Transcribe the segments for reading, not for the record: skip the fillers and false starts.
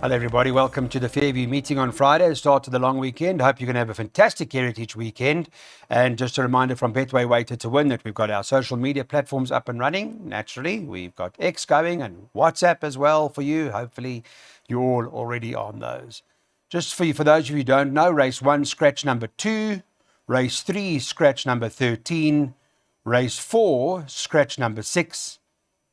Hello everybody, welcome to the Fairview meeting on Friday, start of the long weekend. Hope you're going to have a fantastic Heritage weekend. And just a reminder from Betway Weighted to Win that we've got our social media platforms up and running. Naturally, we've got X going and WhatsApp as well for you. Hopefully you're all already on those. Just for those of you who don't know, race 1, scratch number 2, race 3, scratch number 13, race 4, scratch number 6,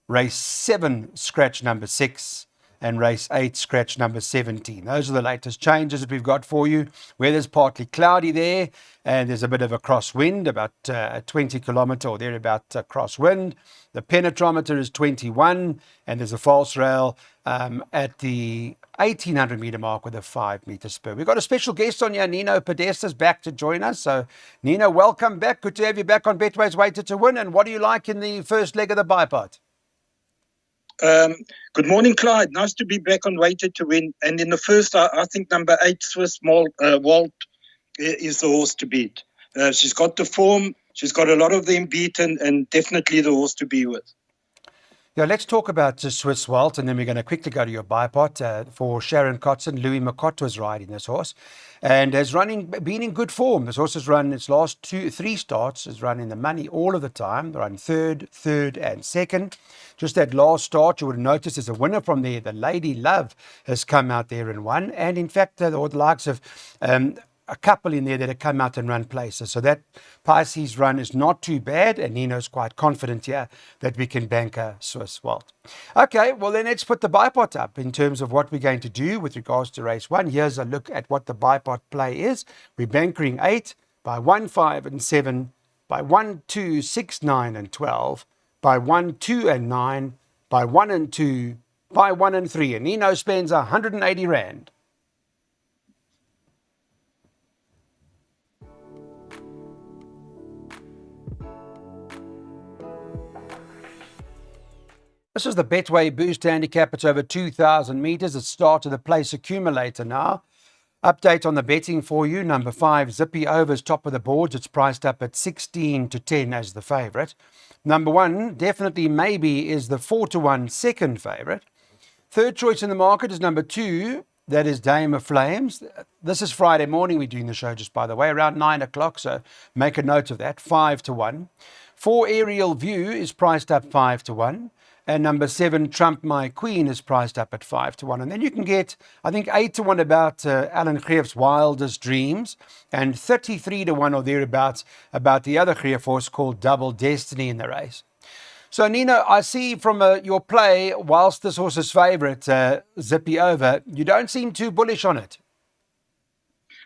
race 7, scratch number 6, and race 8, scratch number 17. Those are the latest changes that we've got for you. Weather's partly cloudy there, and there's a bit of a crosswind, about 20 kilometre or thereabout crosswind. The penetrometer is 21, and there's a false rail at the 1800 metre mark with a 5 metre spur. We've got a special guest on here, Nino Podesta's back to join us. So, Nino, welcome back. Good to have you back on Betway's Weighted to Win. And what do you like in the first leg of the bipod? Good morning, Clyde. Nice to be back on Weighted to Win. And in the first, I think number 8, Swiss Walt, is the horse to beat. She's got the form. She's got a lot of them beaten, and definitely the horse to be with. Yeah, let's talk about Swiss Walt, and then we're going to quickly go to your bipod. For Sharon Kotson, Louis McCott was riding this horse, and has been in good form. This horse has run its last 3 starts, has run in the money all of the time. They run third, and second. Just that last start, you would have noticed there's a winner from there. The Lady Love has come out there and won, and in fact, the likes of a couple in there that have come out and run places. So that Pisces run is not too bad, and Nino's quite confident here that we can bank a Swiss Walt. Okay, well then let's put the bipod up in terms of what we're going to do with regards to race 1. Here's a look at what the bipod play is. We're bankering 8 by 1, 5 and 7, by 1, 2, 6, 9 and 12, by 1, 2 and 9, by 1 and 2, by 1 and 3. And Nino spends 180 Rand. This is the Betway Boost Handicap. It's over 2,000 metres. It's start of the place accumulator now. Update on the betting for you. Number 5, Zippy Overs, top of the boards. It's priced up at 16 to 10 as the favourite. Number 1, definitely maybe, is the 4 to 1 second favourite. Third choice in the market is number 2. That is Dame of Flames. This is Friday morning. We're doing the show, just by the way, around 9 o'clock. So make a note of that. 5 to 1. 4, Aerial View, is priced up 5 to 1. And number 7, Trump My Queen, is priced up at 5 to 1. And then you can get, I think, 8 to 1 about Alan Greef's Wildest Dreams, and 33 to 1 or thereabouts about the other Greef horse called Double Destiny in the race. So, Nino, I see from your play, whilst this horse's favourite, Zippy Over, you don't seem too bullish on it.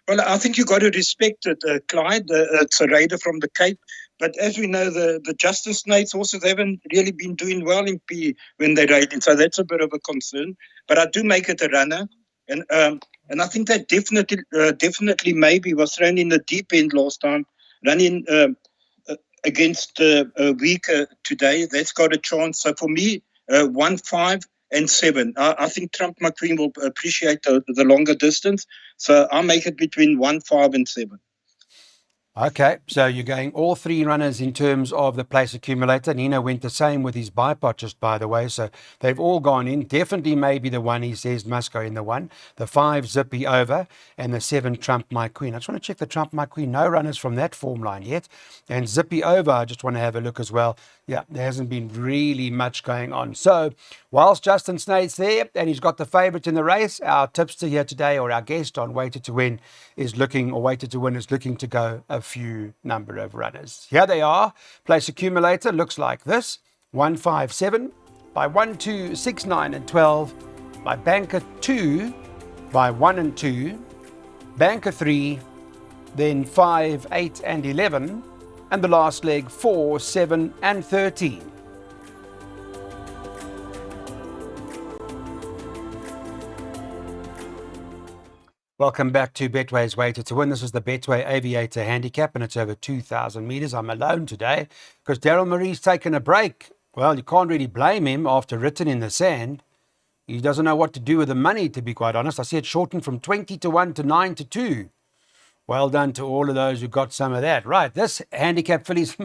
Well, I think you've got to respect it, Clyde. It's a raider from the Cape. But as we know, the Justice Nates horses haven't really been doing well in P when they're riding, so that's a bit of a concern. But I do make it a runner, and I think that definitely maybe was thrown in the deep end last time, running against weaker today. That's got a chance. So for me, 1, 5 and 7. I think Trump McQueen will appreciate the longer distance. So I'll make it between 1, 5 and 7. Okay, so you're going all 3 runners in terms of the place accumulator. Nino went the same with his bipod, just by the way, so they've all gone in. Definitely maybe the 1, he says, must go in the 1. The 5, Zippy Over, and the 7, Trump My Queen. I just want to check the Trump My Queen. No runners from that form line yet. And Zippy Over, I just want to have a look as well. Yeah, there hasn't been really much going on. So, whilst Justin Snade's there, and he's got the favourite in the race, our tipster here today, or our guest on Weighted to Win, is looking to go a few number of runners. Here they are. Place accumulator looks like this: 1, 5, 7, by 1, 2, 6, 9 and 12, by banker 2, by 1 and 2, banker 3, then 5, 8 and 11, and the last leg 4, 7 and 13. Welcome back to Betway's Weighted to Win. This is the Betway Aviator Handicap, and it's over 2,000 metres. I'm alone today because Daryl Marie's taken a break. Well, you can't really blame him after written in the sand. He doesn't know what to do with the money, to be quite honest. I see it shortened from 20 to 1 to 9 to 2. Well done to all of those who got some of that. Right, this handicap filly's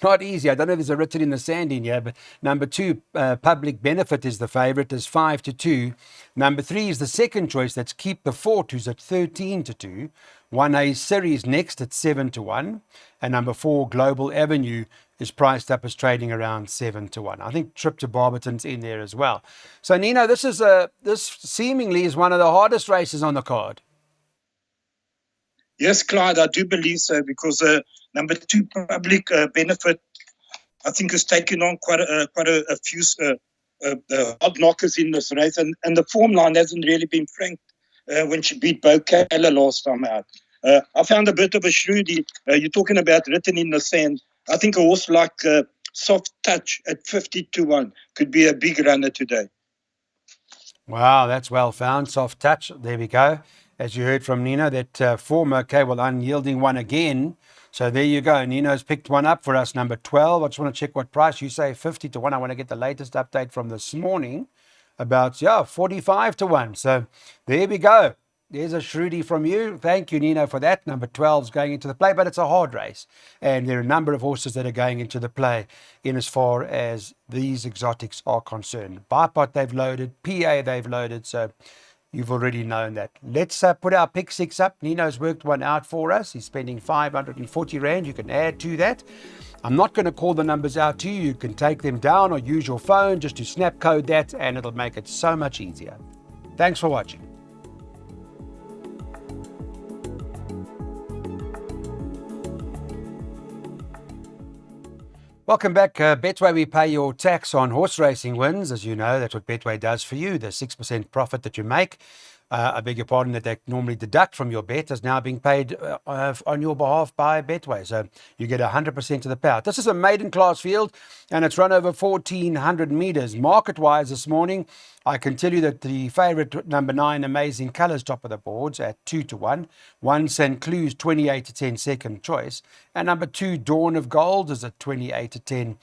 not easy. I don't know if there's a written in the sand in here, but number 2, Public Benefit is the favourite, is 5-2. Number 3 is the second choice, that's Keep the Fort, who's at 13-2. 1A Series next at 7-1. And number 4, Global Avenue, is priced up as trading around 7-1. I think Trip to Barberton's in there as well. So Nino, this seemingly is one of the hardest races on the card. Yes, Clyde, I do believe so, because number 2, Public Benefit, I think, has taken on quite a few hard knockers in this race, and the form line hasn't really been frank when she beat Bo Keller last time out. I found a bit of a shrewdie. You're talking about written in the sand. I think a horse like Soft Touch at 50-1 could be a big runner today. Wow, that's well found. Soft Touch. There we go. As you heard from Nino, that form, okay, well, unyielding one again. So there you go. Nino's picked one up for us, number 12. I just want to check what price. You say 50-1. I want to get the latest update from this morning about, 45-1. So there we go. There's a shrewdie from you. Thank you, Nino, for that. Number 12 is going into the play, but it's a hard race. And there are a number of horses that are going into the play in as far as these exotics are concerned. Jackpot they've loaded, PA they've loaded, so you've already known that. Let's put our pick 6 up. Nino's worked one out for us. He's spending 540 Rand. You can add to that. I'm not going to call the numbers out to you. You can take them down or use your phone just to snap code that, and it'll make it so much easier. Thanks for watching. Welcome back. Betway, we pay your tax on horse racing wins. As you know, that's what Betway does for you. The 6% profit that you make, I beg your pardon, that they normally deduct from your bet is now being paid on your behalf by Betway. So you get 100% of the payout. This is a maiden class field, and it's run over 1,400 meters. Market-wise this morning, I can tell you that the favourite, number 9, Amazing Colours, top of the boards at 2-1. 1, St. Clu's, 28-10, second choice. And number 2, Dawn of Gold, is at 28-10,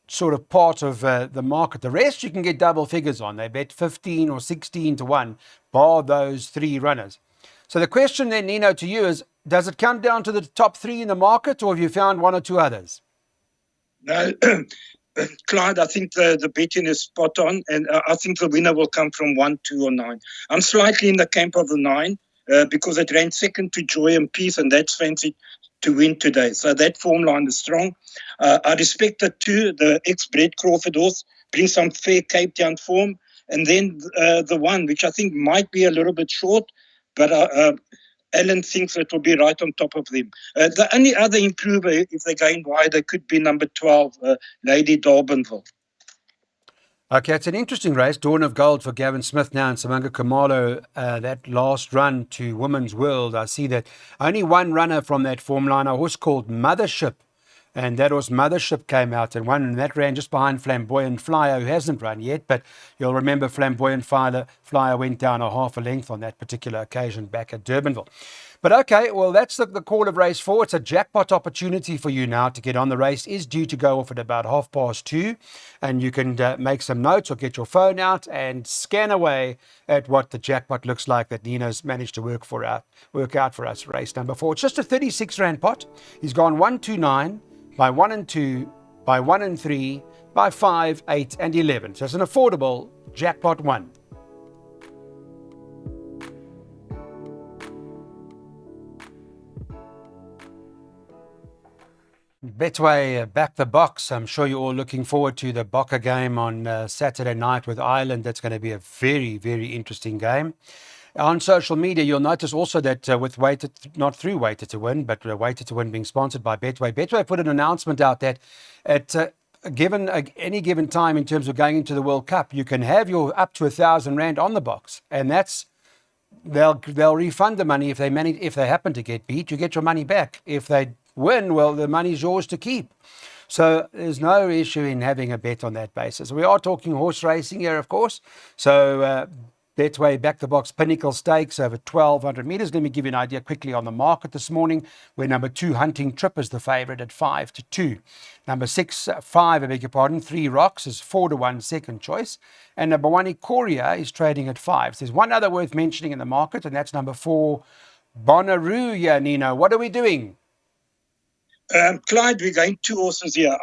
sort of part of the market. The rest you can get double figures on. They bet 15 or 16-1, bar those 3 runners. So the question then, Nino, to you is, does it come down to the top 3 in the market, or have you found 1 or 2 others? No, Clyde, I think the betting is spot on, and I think the winner will come from 1, 2, or 9. I'm slightly in the camp of the 9 because it ran second to Joy and Peace, and that's fancy to win today. So that form line is strong. I respect the 2, the ex-Brett Crawford horse, brings some fair Cape Town form, and then the 1, which I think might be a little bit short, but Alan thinks it will be right on top of them. The only other improver, if they're going wider, could be number 12, Lady Dalbinville. Okay, it's an interesting race. Dawn of Gold for Gavin Smith now and Samanga Kamalo. That last run to Women's World, I see that only 1 runner from that form line, a horse called Mothership. And that horse Mothership came out and won, and that ran just behind Flamboyant Flyer, who hasn't run yet. But you'll remember Flamboyant Flyer went down a half a length on that particular occasion back at Durbanville. But okay, well, that's the call of race 4. It's a jackpot opportunity for you now to get on. The race is due to go off at about 2:30, and you can make some notes or get your phone out and scan away at what the jackpot looks like that Nino's managed to work out for us. Race number 4. It's just a 36 Rand pot. He's gone 1, 2, 9, by 1 and 2, by 1 and 3, by 5, 8, and 11. So it's an affordable jackpot 1. Betway, back the box. I'm sure you're all looking forward to the Bokke game on Saturday night with Ireland. That's going to be a very, very interesting game. On social media, you'll notice also that with not through Weighted to Win, but Weighted to Win being sponsored by Betway, Betway put an announcement out that at any given time in terms of going into the World Cup, you can have your up to 1,000 Rand on the box, and they'll refund the money if they happen to get beat. You get your money back. If they win, well, the money's yours to keep. So there's no issue in having a bet on that basis. We are talking horse racing here, of course. So Betway back the box Pinnacle Stakes over 1,200 meters. Let me give you an idea quickly on the market this morning, where number 2 Hunting Trip is the favorite at 5-2. Number 6, 5, I beg your pardon, 3 Rocks is 4-1, second choice. And number 1 Ikoria is trading at 5. So there's one other worth mentioning in the market, and that's number 4 Bonnaroo here, Nino. What are we doing? Clyde, we're going 2 horses here.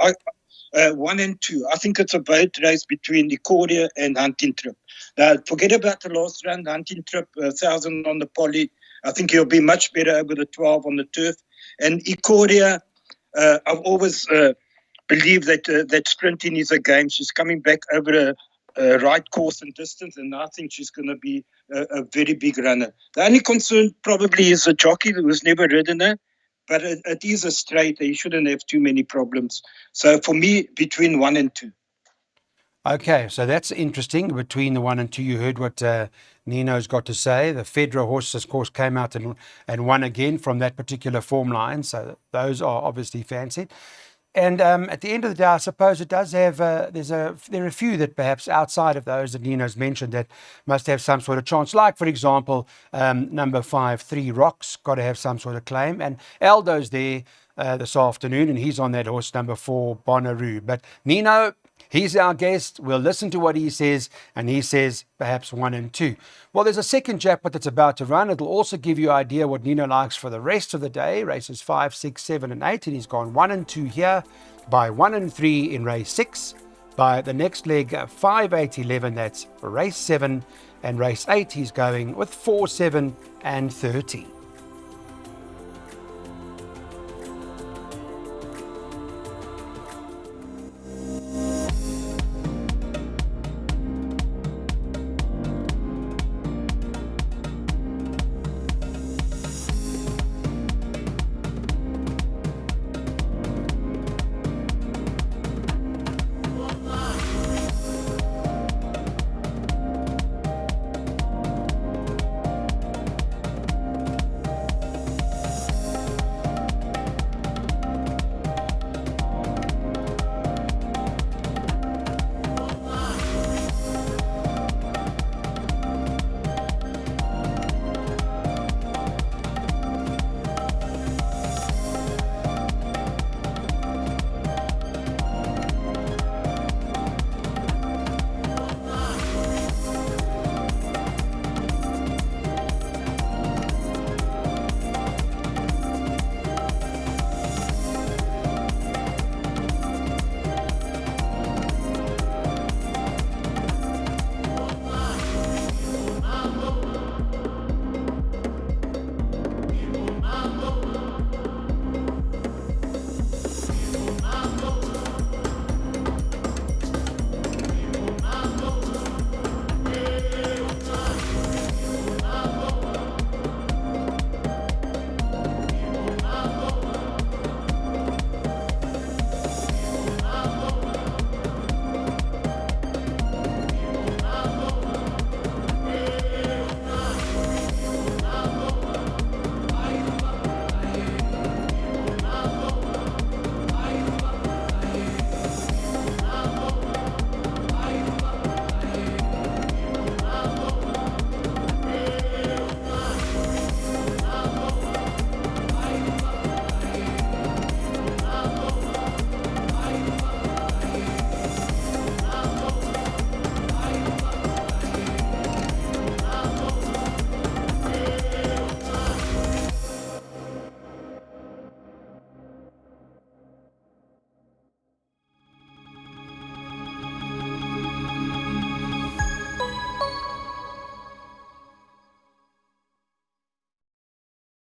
1 and 2. I think it's a boat race between Ecoria and Hunting Trip. Now, forget about the last round. Hunting Trip, 1,000 on the poly. I think he'll be much better over the 12 on the turf. And Ecoria, I've always believed that sprinting is a game. She's coming back over a right course and distance, and I think she's going to be a very big runner. The only concern probably is a jockey who's never ridden her. But it is a straight. He shouldn't have too many problems. So for me, between 1 and 2. Okay, so that's interesting. Between the 1 and 2, you heard what Nino's got to say. The Fedra horse, of course, came out and won again from that particular form line. So those are obviously fancied. And at the end of the day, I suppose it does have, there are a few that perhaps outside of those that Nino's mentioned that must have some sort of chance. Like, for example, number 5, 3 Rocks, got to have some sort of claim. And Aldo's there this afternoon, and he's on that horse, number 4, Bonnaroo. But Nino, he's our guest. We'll listen to what he says, and he says perhaps 1 and 2. Well, there's a second jackpot that's about to run. It'll also give you an idea what Nino likes for the rest of the day, races 5, 6, 7, and 8. And he's gone 1 and 2 here, by 1 and 3 in race 6. By the next leg, 5, 8, 11, that's race 7. And race 8, he's going with 4, 7, and 30.